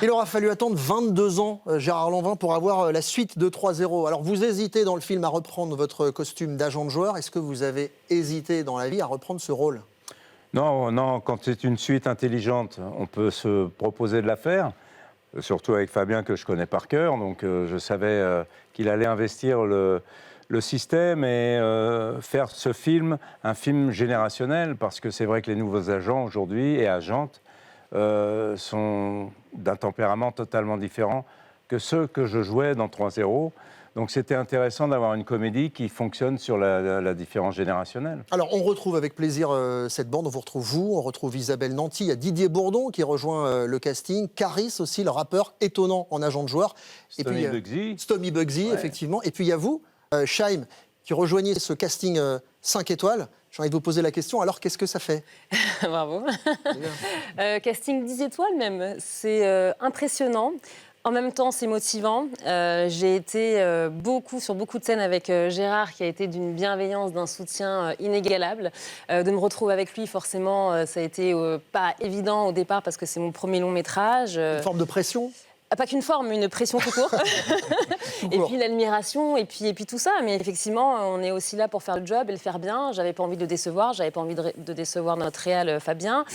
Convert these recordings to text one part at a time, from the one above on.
Il aura fallu attendre 22 ans, Gérard Lanvin, pour avoir la suite de 3-0. Alors, vous hésitez dans le film à reprendre votre costume d'agent de joueur. Est-ce que vous avez hésité dans la vie à reprendre ce rôle? Non, non, quand c'est une suite intelligente, on peut se proposer de la faire, surtout avec Fabien que je connais par cœur, donc je savais qu'il allait investir le système et faire ce film, un film générationnel, parce que c'est vrai que les nouveaux agents aujourd'hui et agentes sont d'un tempérament totalement différent que ceux que je jouais dans 3-0. Donc c'était intéressant d'avoir une comédie qui fonctionne sur la différence générationnelle. Alors, on retrouve avec plaisir cette bande. On vous retrouve vous, on retrouve Isabelle Nanty, il y a Didier Bourdon qui rejoint le casting, Caris aussi, le rappeur étonnant en agent de joueur. Stomy Bugsy. Stomy Bugsy, Ouais. effectivement. Et puis il y a vous, Shaim, qui rejoignez ce casting 5 étoiles. J'ai envie de vous poser la question, alors qu'est-ce que ça fait? Bravo. Casting 10 étoiles même, c'est impressionnant. En même temps, c'est motivant. J'ai été sur beaucoup de scènes avec Gérard, qui a été d'une bienveillance, d'un soutien inégalable. De me retrouver avec lui, forcément, ça a été pas évident au départ parce que c'est mon premier long métrage. Une forme de pression? Pas qu'une forme, une pression tout court. Et puis l'admiration, et puis tout ça. Mais effectivement, on est aussi là pour faire le job et le faire bien. J'avais pas envie de le décevoir, j'avais pas envie de décevoir notre réal Fabien.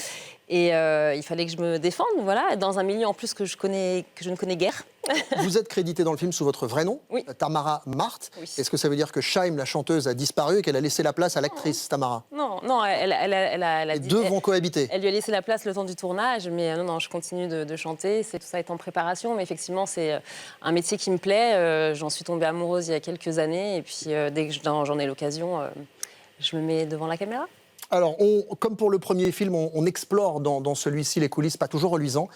Et il fallait que je me défende, voilà, dans un milieu en plus que je ne connais guère. Vous êtes crédité dans le film sous votre vrai nom, Oui. Tamara Marthe. Oui. Est-ce que ça veut dire que Shaim, la chanteuse, a disparu et qu'elle a laissé la place à l'actrice Tamara? Non, elle a Les dit... deux vont cohabiter. Elle lui a laissé la place le temps du tournage, mais non, je continue de chanter. Tout ça est en préparation, mais effectivement, c'est un métier qui me plaît. J'en suis tombée amoureuse il y a quelques années, et puis dès que j'en ai l'occasion, je me mets devant la caméra. Alors, comme pour le premier film, on explore dans celui-ci les coulisses pas toujours reluisantes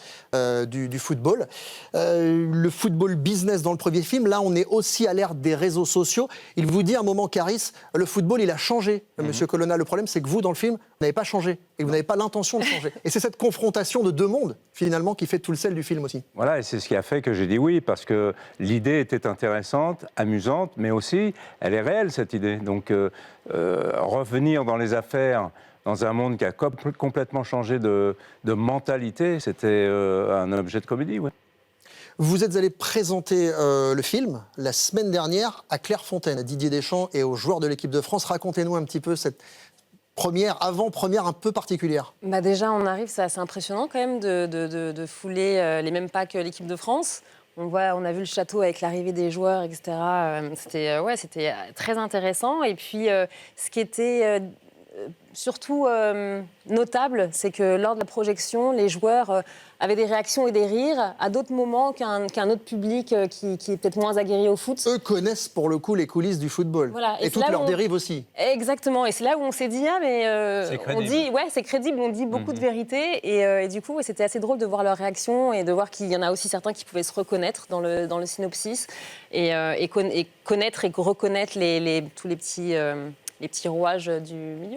du football. Le football business dans le premier film, là, on est aussi à l'ère des réseaux sociaux. Il vous dit à un moment, Caris, le football, il a changé, Monsieur Colonna. Le problème, c'est que vous, dans le film, vous n'avez pas changé et vous n'avez pas l'intention de changer. Et c'est cette confrontation de deux mondes, finalement, qui fait tout le sel du film aussi. Voilà, et c'est ce qui a fait que j'ai dit oui, parce que l'idée était intéressante, amusante, mais aussi, elle est réelle, cette idée. Donc, revenir dans les affaires, dans un monde qui a complètement changé de mentalité, c'était un objet de comédie, oui. Vous êtes allé présenter le film la semaine dernière à Clairefontaine, à Didier Deschamps et aux joueurs de l'équipe de France. Racontez-nous un petit peu cette avant-première un peu particulière. Bah déjà, on arrive, c'est assez impressionnant quand même de fouler les mêmes pas que l'équipe de France. On a vu le château avec l'arrivée des joueurs, etc. C'était très intéressant. Et puis, ce qui était surtout notable, c'est que lors de la projection, les joueurs avaient des réactions et des rires à d'autres moments qu'un autre public qui est peut-être moins aguerri au foot. Eux connaissent pour le coup les coulisses du football. Voilà. Et c'est toutes là où leurs dérives aussi. Exactement. Et c'est là où on s'est dit, C'est on crédible. dit, c'est crédible, on dit beaucoup de vérités. Et du coup, c'était assez drôle de voir leurs réactions et de voir qu'il y en a aussi certains qui pouvaient se reconnaître dans le synopsis et connaître et reconnaître tous les petits rouages du milieu.